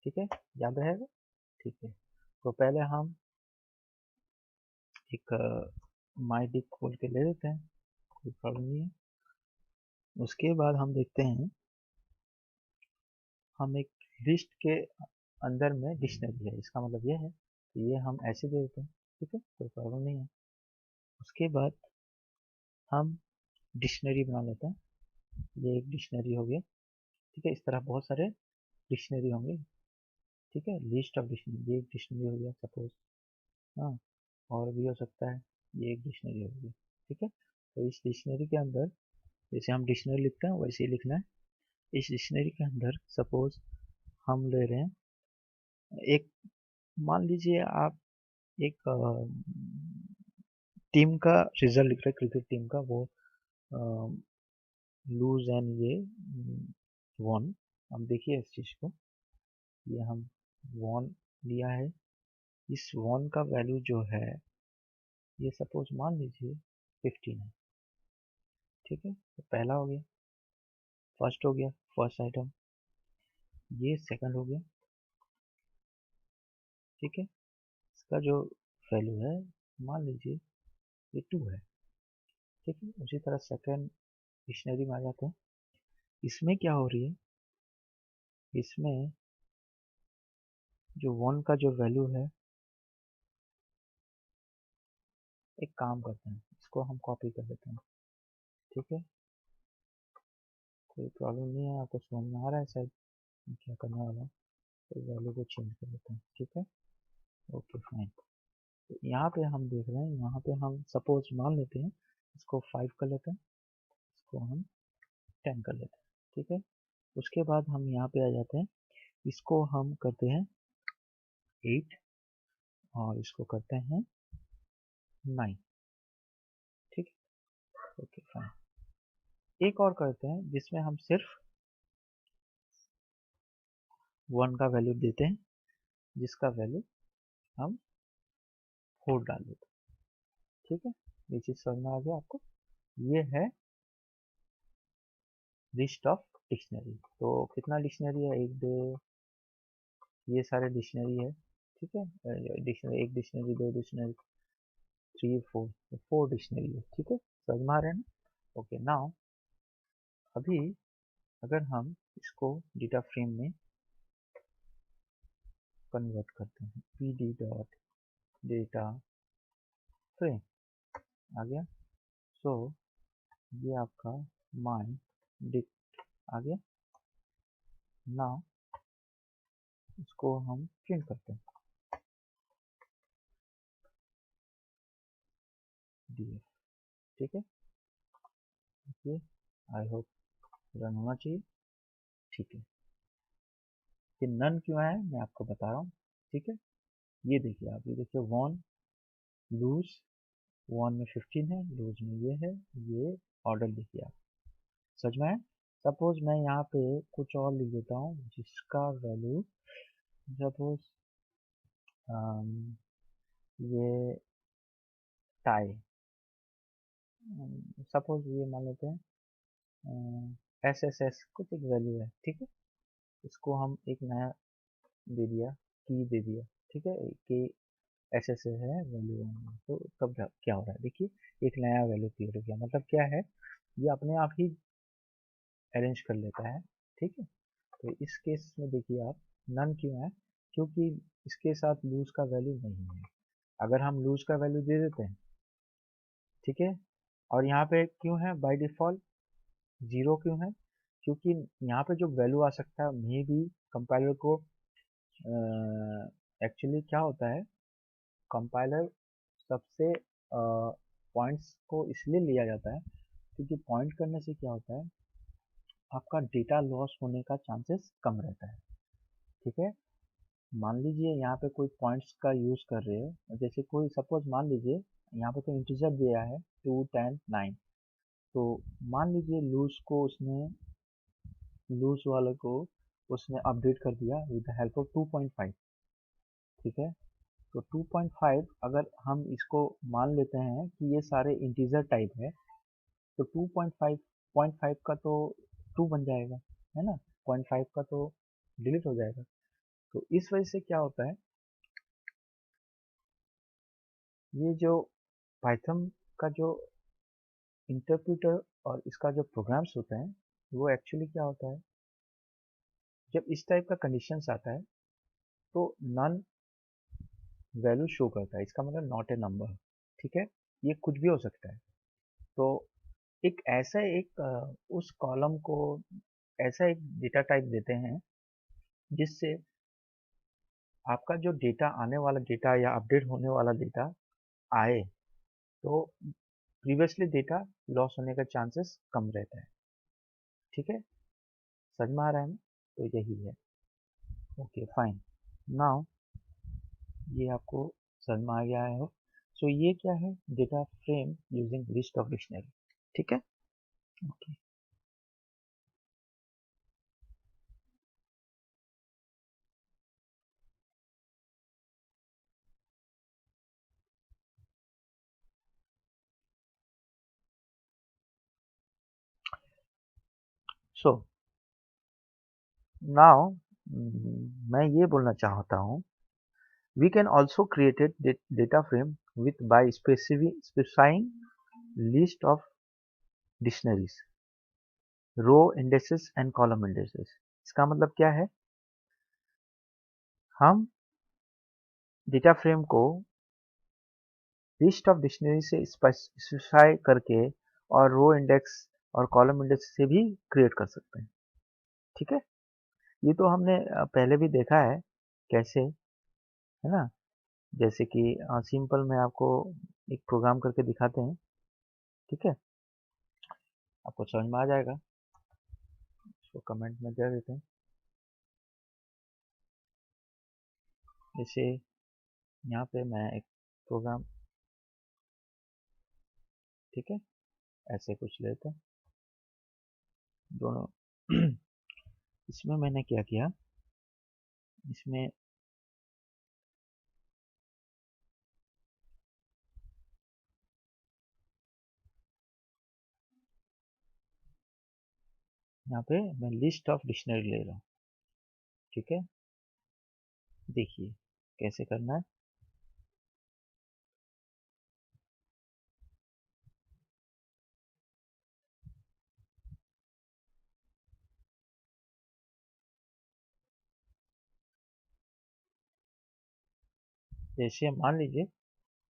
ठीक है, याद रहेगा। ठीक है, तो पहले हम एक माई डिक खोल के ले लेते हैं, कोई प्रॉब्लम नहीं है। उसके बाद हम देखते हैं, हम एक लिस्ट के अंदर में डिक्शनरी है, इसका मतलब ये है कि ये हम ऐसे दे देते हैं। ठीक है, कोई प्रॉब्लम नहीं है। उसके बाद हम डिक्शनरी बना लेते हैं, ये एक डिक्शनरी हो गया। ठीक है, इस तरह बहुत सारे डिक्शनरी होंगे। ठीक है, लिस्ट ऑफ डिक्शनरी, ये एक डिक्शनरी हो गया सपोज। हाँ, और भी हो सकता है, ये एक डिक्शनरी हो गई। ठीक है, तो इस डिक्शनरी के अंदर जैसे हम डिक्शनरी लिखते हैं वैसे ही लिखना है। इस डिक्शनरी के अंदर सपोज हम ले रहे हैं एक, मान लीजिए आप एक टीम का रिजल्ट लिख रहे हैं, क्रिकेट टीम का, वो लूज एंड ये वॉन। अब देखिए इस चीज़ को, ये हम वॉन लिया है। इस वॉन का वैल्यू जो है, ये सपोज मान लीजिए 15 है। ठीक है, तो पहला हो गया, फर्स्ट हो गया, फर्स्ट आइटम। ये सेकंड हो गया। ठीक है, इसका जो वैल्यू है मान लीजिए ये 2 है। ठीक है, उसी तरह सेकंड डिक्शनरी में आ जाते हैं। इसमें क्या हो रही है, इसमें जो वन का जो वैल्यू है, एक काम करते हैं, इसको हम कॉपी कर लेते हैं। ठीक है, कोई प्रॉब्लम नहीं है, आपको समझ में आ रहा है शायद मैं क्या करने वाला हूँ। तो वैल्यू को चेंज कर लेते हैं। ठीक है, ओके फाइन। तो यहाँ पे हम देख रहे हैं, यहाँ पे हम सपोज मान लेते हैं, इसको 5 कर लेते हैं, इसको हम 10 कर लेते हैं। ठीक है, उसके बाद हम यहाँ पे आ जाते हैं, इसको हम करते हैं 8 और इसको करते हैं 9। ठीक है, ओके फाइन। एक और करते हैं जिसमें हम सिर्फ 1 का वैल्यू देते हैं, जिसका वैल्यू हम 4 डाल देते हैं। ठीक है, ये चीज़ समझ में आ गया आपको। ये है लिस्ट ऑफ डिक्शनरी। तो कितना डिक्शनरी है, एक दो, ये सारे डिक्शनरी है। ठीक है, डिक्शनरी, एक डिक्शनरी, दो डिक्शनरी, 3 4, 4 डिक्शनरी है। ठीक है, समझ में आ रहे हैं ना। ओके, नाउ अभी अगर हम इसको डेटा फ्रेम में कन्वर्ट करते हैं, P D dot data frame आ गया। सो ये आपका माई डिक आ गया। नाउ इसको हम प्रिंट करते हैं, डीएफ। ठीक है, ओके आई होप रन होना चाहिए। ठीक है, ये नन क्यों आया है मैं आपको बता रहा हूँ। ठीक है, ये देखिए आप, ये देखिए वन लूज, वन में 15 है, लूज में ये है, ये ऑर्डर देखिए आप, समझ में है। सपोज मैं यहाँ पे कुछ और लिख देता हूँ जिसका वैल्यू सपोज ये टाई, सपोज ये मान लेते हैं एस एस एस कुछ एक वैल्यू है, ठीक है। इसको हम एक नया दे दिया, की दे दिया, ठीक है, कि एस एस है वैल्यू। तो तब क्या हो रहा है, देखिए एक नया वैल्यू क्रिएट हो गया, मतलब क्या है, ये अपने आप ही अरेंज कर लेता है, ठीक है। तो इस केस में देखिए आप, नन क्यों है, क्योंकि इसके साथ लूज का वैल्यू नहीं है। अगर हम लूज का वैल्यू दे देते हैं, ठीक है, और यहाँ पे क्यों है बाय डिफॉल्ट जीरो क्यों है, क्योंकि यहाँ पे जो वैल्यू आ सकता है मे भी कंपाइलर को एक्चुअली क्या होता है, कंपाइलर सबसे पॉइंट्स को इसलिए लिया जाता है क्योंकि पॉइंट करने से क्या होता है, आपका डेटा लॉस होने का चांसेस कम रहता है, ठीक है। मान लीजिए यहाँ पे कोई पॉइंट्स का यूज़ कर रहे हो, जैसे कोई सपोज मान लीजिए यहाँ पे तो इंटीजर दिया है 2 10 9, तो मान लीजिए लूज वाले को उसने अपडेट कर दिया विद द हेल्प ऑफ 2.5, ठीक है। तो 2.5 अगर हम इसको मान लेते हैं कि ये सारे इंटीजर टाइप है, तो 2.5 0.5 का तो 2 बन जाएगा, है ना, 0.5 का तो डिलीट हो जाएगा। तो इस वजह से क्या होता है, ये जो पाइथन का जो इंटरप्रेटर और इसका जो प्रोग्राम्स होता है, वो एक्चुअली क्या होता है, जब इस टाइप का कंडीशंस आता है तो नन वैल्यू शो करता है, इसका मतलब नॉट ए नंबर, ठीक है। ये कुछ भी हो सकता है। तो एक ऐसा एक उस कॉलम को ऐसा एक डेटा टाइप देते हैं जिससे आपका जो डेटा आने वाला डेटा या अपडेट होने वाला डेटा आए, तो प्रीवियसली डेटा लॉस होने का चांसेस कम रहता है, ठीक है। समझ में आ रहा है ना, तो यही है। ओके फाइन, नाउ ये आपको समझ में आ गया है हो। सो ये क्या है, data frame using list of dictionary, ठीक है। ओके, सो नाउ मैं ये बोलना चाहता हूँ, we can also created data frame with by specifying list of dictionaries, row indexes and column indexes. इसका मतलब क्या है, हम डेटा फ्रेम को लिस्ट ऑफ डिक्शनरी से स्पेसिफाई करके और रो इंडेक्स और कॉलम इंडेक्स से भी क्रिएट कर सकते हैं, ठीक है। ये तो हमने पहले भी देखा है कैसे, है ना। जैसे कि सिंपल में आपको एक प्रोग्राम करके दिखाते हैं, ठीक है, आपको समझ में आ जाएगा। इसको कमेंट में दे देते हैं, जैसे यहाँ पे मैं एक प्रोग्राम, ठीक है, ऐसे कुछ लेते हैं दोनों। इसमें मैंने क्या किया, इसमें यहाँ पे मैं लिस्ट ऑफ डिक्शनरी ले रहा हूँ, ठीक है। देखिए कैसे करना है, जैसे मान लीजिए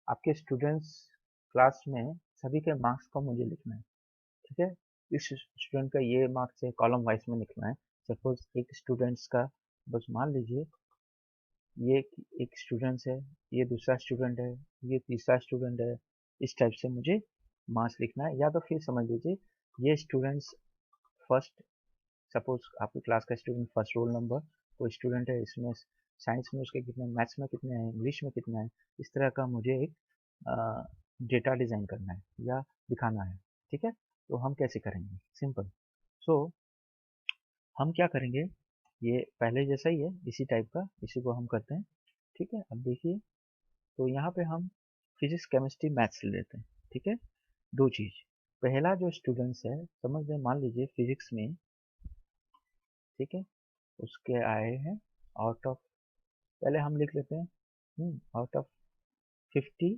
आपके स्टूडेंट्स क्लास में सभी के मार्क्स को मुझे लिखना है, ठीक है। इस स्टूडेंट का ये मार्क्स है, कॉलम वाइज में लिखना है। सपोज एक स्टूडेंट्स का, बस मान लीजिए ये एक स्टूडेंट्स है, ये दूसरा स्टूडेंट है, ये तीसरा स्टूडेंट है, इस टाइप से मुझे मार्क्स लिखना है। या तो फिर समझ लीजिए ये स्टूडेंट्स फर्स्ट, सपोज आपकी क्लास का स्टूडेंट फर्स्ट रोल नंबर कोई स्टूडेंट है, इसमें साइंस में उसके कितने, मैथ्स में कितने हैं, इंग्लिश में कितना है, इस तरह का मुझे एक डेटा डिज़ाइन करना है या दिखाना है, ठीक है। तो हम कैसे करेंगे, सिंपल। सो हम क्या करेंगे, ये पहले जैसा ही है, इसी टाइप का, इसी को हम करते हैं, ठीक है। अब देखिए, तो यहाँ पे हम फिजिक्स केमिस्ट्री मैथ्स ले लेते हैं, ठीक है। दो चीज़, पहला जो स्टूडेंट्स है समझ लें, मान लीजिए फिजिक्स में, ठीक है, उसके आए हैं आउट ऑफ, पहले हम लिख लेते हैं out of 50,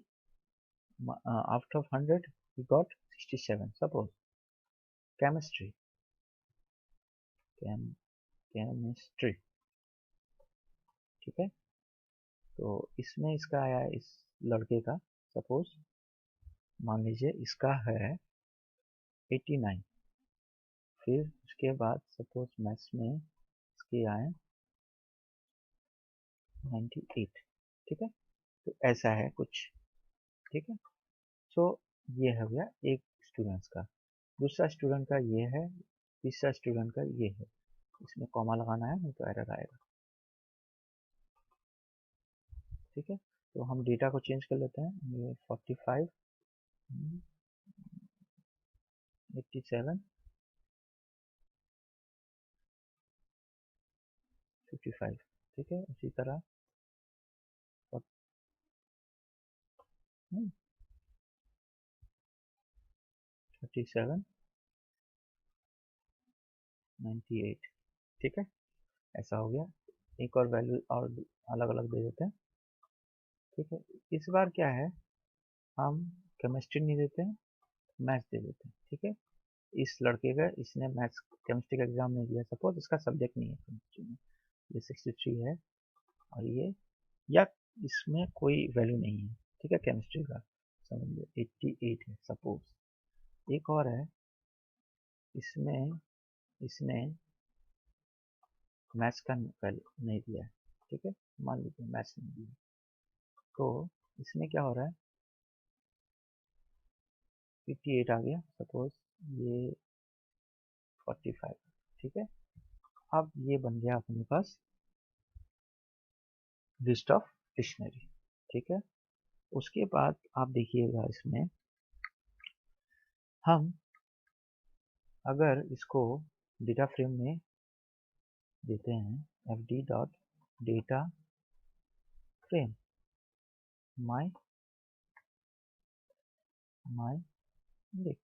out of 100 he got 67 suppose. Chemistry, chemistry, ठीक है। तो इसमें इसका आया इस लड़के का, सपोज मान लीजिए इसका है 89, फिर उसके बाद सपोज मैथ्स में इसके आए 98, ठीक है। तो ऐसा है कुछ, ठीक है। सो ये हो गया एक स्टूडेंट्स का, दूसरा स्टूडेंट का ये है, तीसरा स्टूडेंट का ये है। इसमें कॉमा लगाना है नहीं तो एरर आएगा, ठीक है। तो हम डेटा को चेंज कर लेते हैं, ये 45, 87, 55, ठीक है। उसी तरह 37, 98, ठीक है। ऐसा हो गया, एक और वैल्यू और अलग अलग दे देते हैं, ठीक है। इस बार क्या है, हम केमिस्ट्री नहीं देते हैं, मैथ्स दे देते हैं, ठीक है। इस लड़के का, इसने मैथ्स केमिस्ट्री का एग्जाम नहीं दिया, सपोज इसका सब्जेक्ट नहीं है केमिस्ट्री में, ये 63 है और ये, या इसमें कोई वैल्यू नहीं है, ठीक है, केमिस्ट्री का समझ लो 88 है सपोज। एक और है, इसमें इसने मैथ्स का वैल्यू नहीं दिया है, ठीक है, मान लीजिए मैथ्स नहीं दिया, तो इसमें क्या हो रहा है, 58 आ गया सपोज, ये 45, ठीक है। अब ये बन गया अपने पास लिस्ट ऑफ डिक्शनरी, ठीक है। उसके बाद आप देखिएगा इसमें, हम अगर इसको डेटा फ्रेम में देते हैं, F D dot data frame माई लिख,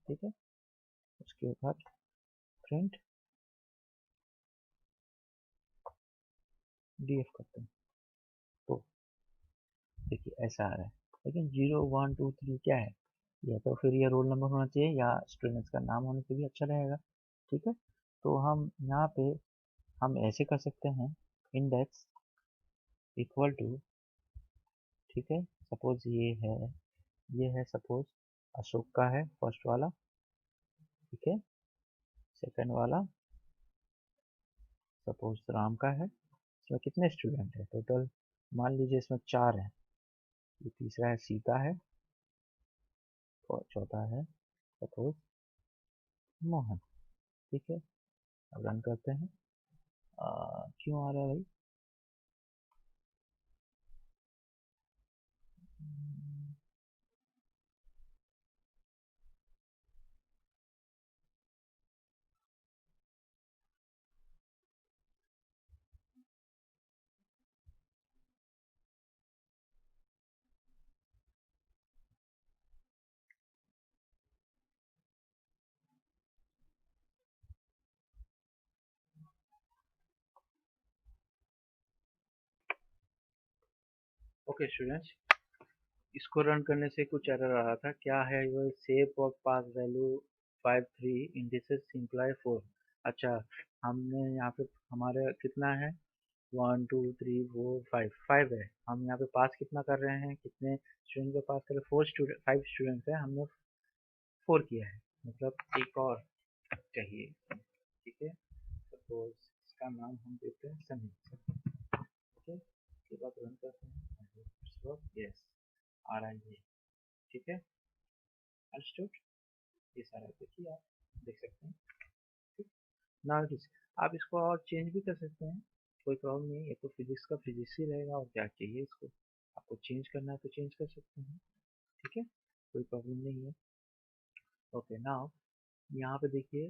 ठीक है। उसके बाद प्रिंट डीएफ करते हैं, तो देखिए ऐसा आ रहा है। लेकिन 0 1 2 3 क्या है, या तो फिर ये रोल नंबर होना चाहिए या स्टूडेंट्स का नाम होने से भी अच्छा रहेगा, ठीक है। तो हम यहाँ पे हम ऐसे कर सकते हैं, इंडेक्स इक्वल टू, ठीक है, सपोज ये है सपोज अशोक का है फर्स्ट वाला, ठीक है। सेकंड वाला सपोज राम का है। इसमें कितने स्टूडेंट है टोटल, मान लीजिए इसमें 4 है। ये तीसरा है सीता है, और चौथा है सपोज मोहन, ठीक है। अब रन करते हैं, क्यों आ रहा है भाई, ओके स्टूडेंट्स, इसको रन करने से कुछ एरर आ रहा था, क्या है वो, सेव और पास वैल्यू 5 3 इंडिसेस सिंप्लाई 4। अच्छा, हमने यहाँ पे हमारे कितना है, 1 2 3 4 5 5 है, हम यहाँ पे पास कितना कर रहे हैं, कितने स्टूडेंट को पास करें, 4 स्टूडेंट 5 स्टूडेंट्स है, हमने 4 किया है, मतलब एक और चाहिए, ठीक है। सपोज इसका नाम हम देते हैं सनी, ओके। उसके बाद रन करते हैं, यस आ रहा है, ठीक है। अंडरस्टूड, ये सारा देखिए आप देख सकते हैं, ठीक। नाउ आप इसको और चेंज भी कर सकते हैं, कोई प्रॉब्लम नहीं है, ये तो फिजिक्स का फिजिक्स ही रहेगा, और क्या चाहिए इसको, आपको चेंज करना है तो चेंज कर सकते हैं, ठीक है, कोई प्रॉब्लम नहीं है। ओके, नाउ यहाँ पे देखिए,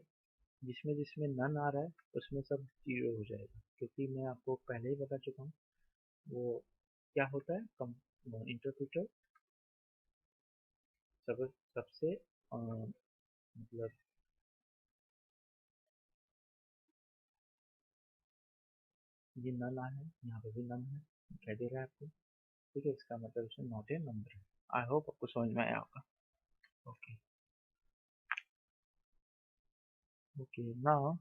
जिसमें जिसमें नन आ रहा है उसमें सब जीरो हो जाएगा, क्योंकि मैं आपको पहले ही बता चुका हूँ वो क्या होता है, इंटरप्रेटर सबसे मतलब ये नल है, यहाँ पे भी नल है, दिखाई दे रहा है आपको। ठीक है, इसका मतलब इसमें नॉट ए नंबर है। आई होप आपको समझ में आया होगा। ओके ओके नाउ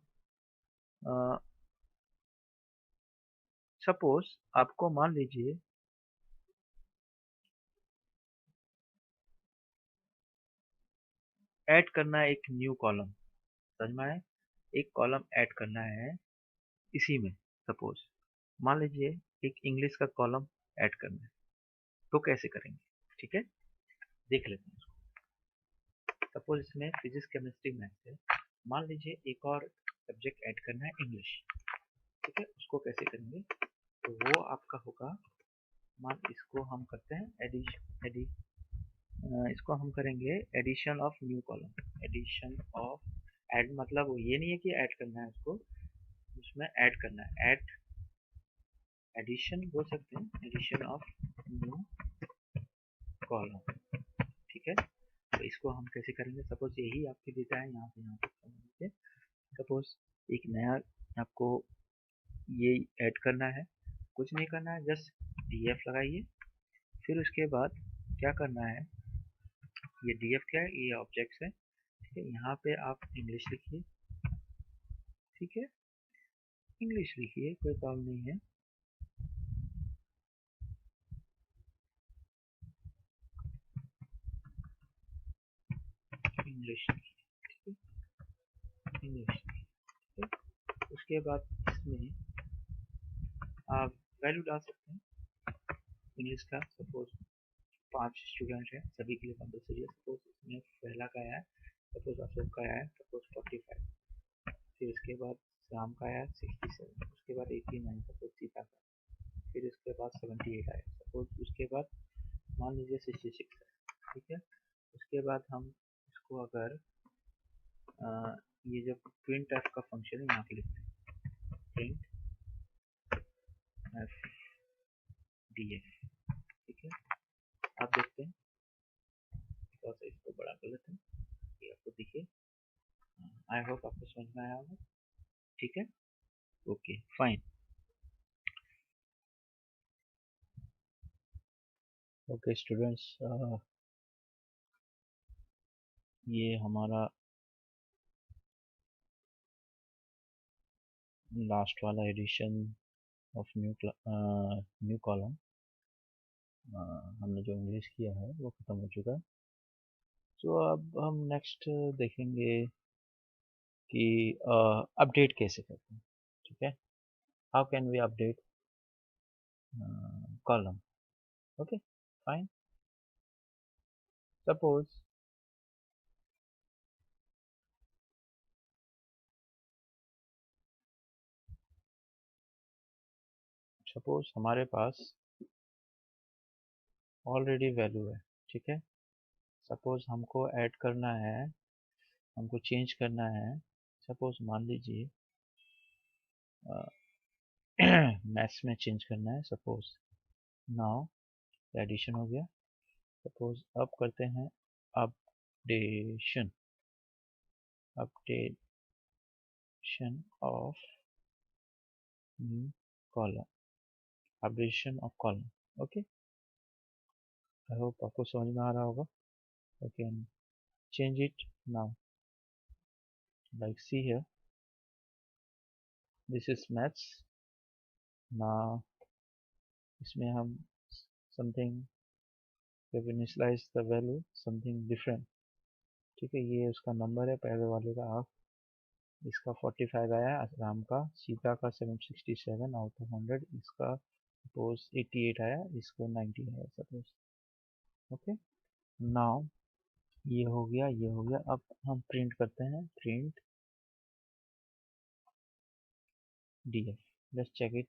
सपोज आपको मान लीजिए ऐड करना है एक न्यू कॉलम, समझ में आया? एक कॉलम ऐड करना है इसी में। सपोज मान लीजिए एक इंग्लिश का कॉलम ऐड करना है, तो कैसे करेंगे? ठीक है, देख लेते हैं इसको। सपोज इसमें फिजिक्स केमिस्ट्री मैथ्स है, मान लीजिए एक और सब्जेक्ट ऐड करना है इंग्लिश। ठीक है, उसको कैसे करेंगे? तो वो आपका होगा, मान इसको हम करते हैं इसको हम करेंगे addition of new column. Addition of, add मतलब ये नहीं है कि ऐड करना है उसको, उसमें ऐड करना है, ऐड एडिशन बोल सकते हैं, एडिशन ऑफ न्यू कॉलम। ठीक है, तो इसको हम कैसे करेंगे? सपोज यही आपके डेटा है, यहाँ पे समझ लीजिए। सपोज एक नया आपको ये ऐड करना है, कुछ नहीं करना है, जस्ट df लगाइए। फिर उसके बाद क्या करना है, ये df क्या है? ये ऑब्जेक्ट्स है। ठीक है, यहाँ पे आप इंग्लिश लिखिए। ठीक है, इंग्लिश लिखिए, कोई प्रॉब्लम नहीं है। English, English. ठीक है, उसके बाद इसमें आप वैल्यू डाल सकते हैं इंग्लिश का। सपोज 5 स्टूडेंट है, सभी के लिए कंपलसरी है। सपोज इसमें पहला का आया है, सपोज अशोक का आया है, सपोज 45। फिर इसके बाद श्याम का आया 67, उसके बाद 89, सपोज सीता का। फिर इसके बाद 78 आया, सपोज उसके बाद मान लीजिए 66 है। ठीक है, उसके बाद हम इसको अगर ये जो प्रिंट एफ का फंक्शन है यहाँ पे लिखते हैं, प्रिंट एफ डी एफ। ठीक है, आप देखते हैं, थोड़ा सा इसको बड़ा कर लेते हैं कि आपको दिखे। आई होप आपको समझ में आया होगा। ठीक है, ओके फाइन। ओके स्टूडेंट्स, ये हमारा लास्ट वाला एडिशन ऑफ न्यू कॉलम हमने जो इंग्लिश किया है वो ख़त्म हो चुका है। तो अब हम नेक्स्ट देखेंगे कि अपडेट कैसे करते हैं। ठीक है, how can we update column? Okay fine. Suppose suppose हमारे पास ऑलरेडी वैल्यू है। ठीक है, सपोज हमको ऐड करना है, हमको चेंज करना है। सपोज मान लीजिए मैथ्स में चेंज करना है। सपोज नाउ एडिशन हो गया। सपोज अब करते हैं updation, updation of new column, updation of column. Okay, I hope आपको समझ में आ रहा होगा। Okay, change it now, like see here, this is maths. Now इसमें हम something initialize the value something different. ठीक है, ये उसका नंबर है पहले वाले का हाफ, इसका 45 आया, राम का, सीता का 767 आउट ऑफ 100, इसका सपोज 88 आया, इसको 90 आया सपोज। ओके, नाउ ये हो गया, ये हो गया। अब हम प्रिंट करते हैं, print df, let's check it.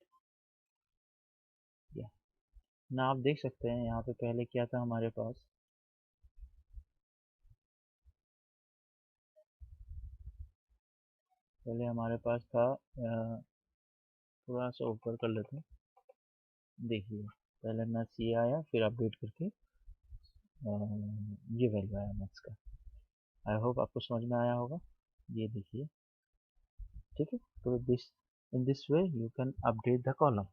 या ना आप देख सकते हैं यहाँ पे पहले क्या था हमारे पास, पहले हमारे पास था थोड़ा सा ऊपर कर लेते हैं। देखिए पहले मैथ्स ये आया, फिर अपडेट करके ये वैल्यू आया मैथ्स का। आई होप आपको समझ में आया होगा। ये देखिए, ठीक है। तो this in this way you can update the column.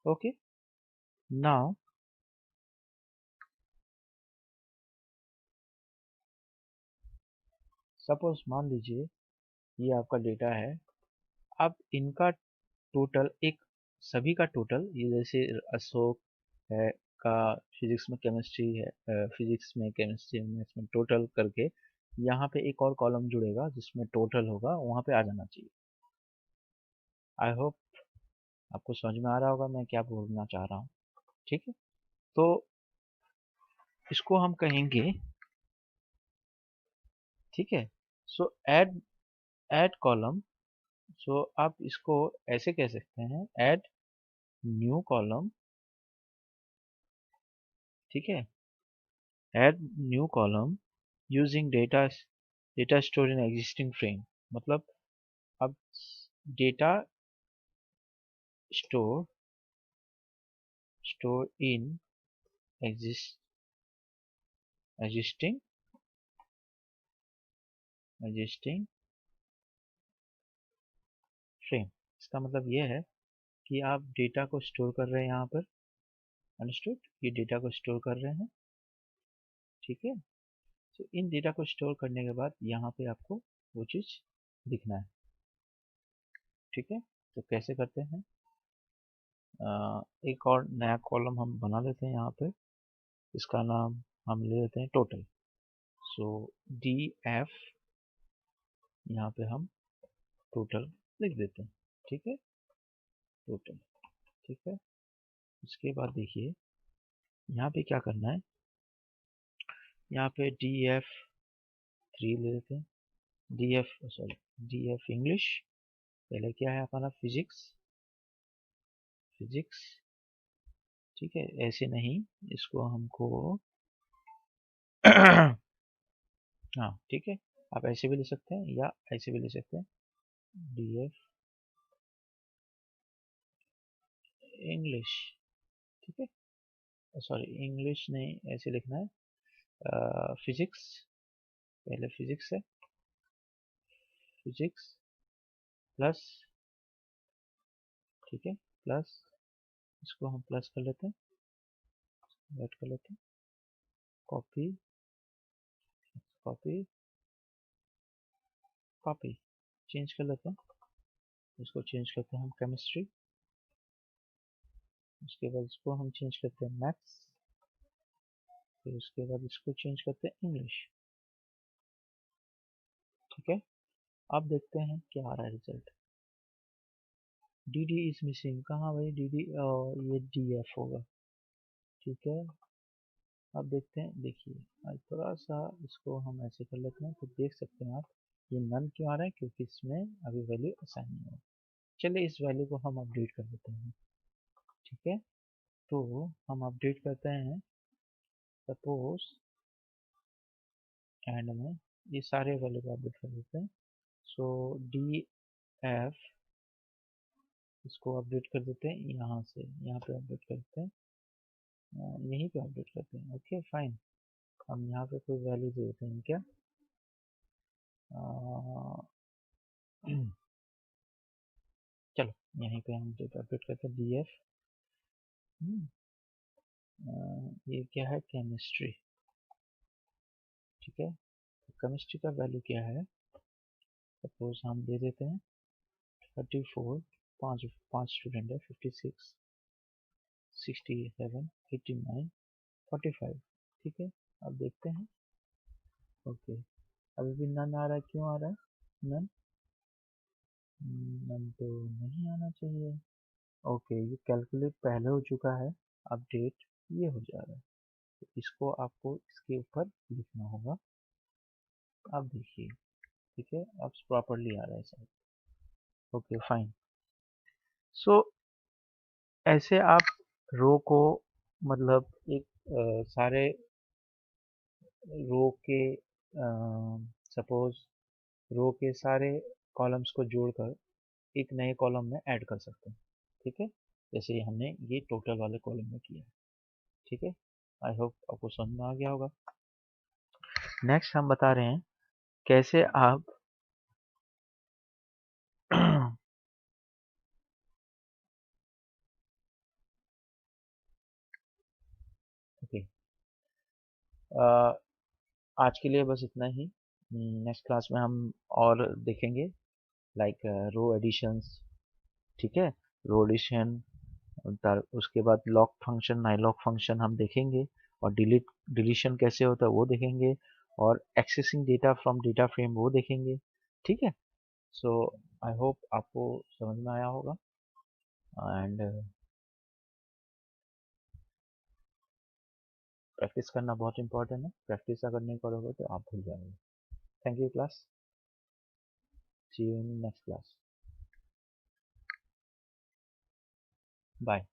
Okay, now suppose मान लीजिए ये आपका डेटा है। अब इनका टोटल, एक सभी का टोटल, ये जैसे अशोक है का फिजिक्स में केमिस्ट्री है, फिजिक्स में केमिस्ट्री मैथ्स में टोटल करके यहाँ पे एक और कॉलम जुड़ेगा जिसमें टोटल होगा, वहाँ पे आ जाना चाहिए। आई होप आपको समझ में आ रहा होगा मैं क्या बोलना चाह रहा हूँ। ठीक है, तो इसको हम कहेंगे, ठीक है। So add add column. So आप इसको ऐसे कह सकते हैं, ऐड न्यू कॉलम। ठीक है, add new column using data store in existing frame. मतलब अब data store in existing frame. इसका मतलब ये है कि आप डेटा को स्टोर कर रहे हैं यहाँ पर। अंडरस्टूड, ये डेटा को स्टोर कर रहे हैं। ठीक है, तो इन डेटा को स्टोर करने के बाद यहाँ पे आपको वो चीज़ दिखना है। ठीक है, तो कैसे करते हैं, एक और नया कॉलम हम बना लेते हैं यहाँ पे। इसका नाम हम ले लेते हैं टोटल। सो डी एफ, यहाँ पे हम टोटल लिख देते हैं। ठीक है, टोटल। ठीक है, उसके बाद देखिए यहाँ पे क्या करना है। यहाँ पे डी एफ 3 ले लेते हैं। D F, sorry, D F English. पहले क्या है हमारा, फिजिक्स। फिजिक्स, ठीक है। ऐसे नहीं, इसको हमको हाँ ठीक है, आप ऐसे भी ले सकते हैं या ऐसे भी ले सकते हैं। डी एफ इंग्लिश, ठीक है। सॉरी, इंग्लिश नहीं, ऐसे लिखना है, फिजिक्स। पहले फिजिक्स है, फिजिक्स प्लस, ठीक है, प्लस। इसको हम प्लस कर लेते हैं, ऐड कर लेते हैं। कॉपी, कॉपी, कॉपी, चेंज कर लेते हैं। इसको चेंज करते हैं हम केमिस्ट्री। उसके बाद इसको हम चेंज करते हैं मैथ्स। फिर उसके बाद इसको चेंज करते हैं इंग्लिश। ठीक है, अब देखते हैं क्या आ रहा है result. D D is missing, कहाँ भाई डी डी, ये डी एफ होगा। ठीक है, अब देखते हैं। देखिए, आज थोड़ा सा इसको हम ऐसे कर लेते हैं, तो देख सकते हैं आप ये नन क्यों आ रहा है, क्योंकि इसमें अभी वैल्यू असाइन नहीं हुआ। चलिए इस वैल्यू को हम अपडेट कर देते हैं। ठीक है, तो हम अपडेट करते हैं। सपोज एंड में ये सारे वैल्यू को अपडेट कर देते हैं। सो डी एफ, इसको अपडेट कर देते हैं, यहाँ से यहाँ पे अपडेट करते हैं, यहीं पे अपडेट करते हैं। ओके फाइन, हम यहाँ पे कोई वैल्यू दे देते हैं क्या, चलो यहीं पे हम अपडेट करते हैं डी एफ। ये क्या है, केमिस्ट्री। ठीक है, तो केमिस्ट्री का वैल्यू क्या है, सपोज हम दे देते हैं 34, पाँच पाँच स्टूडेंट है, 56, 67, 89, 45। ठीक है, अब देखते हैं। ओके, अभी भी नन आ रहा है, क्यों आ रहा है नन, नन तो नहीं आना चाहिए। ओके, ये कैलकुलेट पहले हो चुका है, अपडेट ये हो जा रहा है। तो इसको आपको इसके ऊपर लिखना होगा। अब देखिए, ठीक है, अब प्रॉपरली आ रहा है सर। Okay fine. सो ऐसे आप रो को, मतलब एक सारे रो के, सपोज रो के सारे कॉलम्स को जोड़कर एक नए कॉलम में ऐड कर सकते हैं। ठीक है, जैसे हमने ये टोटल वाले कॉलम में किया। ठीक है, आई होप आपको समझ में आ गया होगा। नेक्स्ट हम बता रहे हैं कैसे आप ओके, आज के लिए बस इतना ही। नेक्स्ट क्लास में हम और देखेंगे लाइक रो एडिशंस। ठीक है, रो एडिशन, उसके बाद लॉक फंक्शन, नाइलॉक फंक्शन हम देखेंगे, और डिलीशन कैसे होता है वो देखेंगे, और accessing data from data frame वो देखेंगे। ठीक है, सो आई होप आपको समझ में आया होगा। एंड प्रैक्टिस करना बहुत इंपॉर्टेंट है, प्रैक्टिस अगर नहीं करोगे तो आप भूल जाओगे। Thank you class, see you in next class, bye.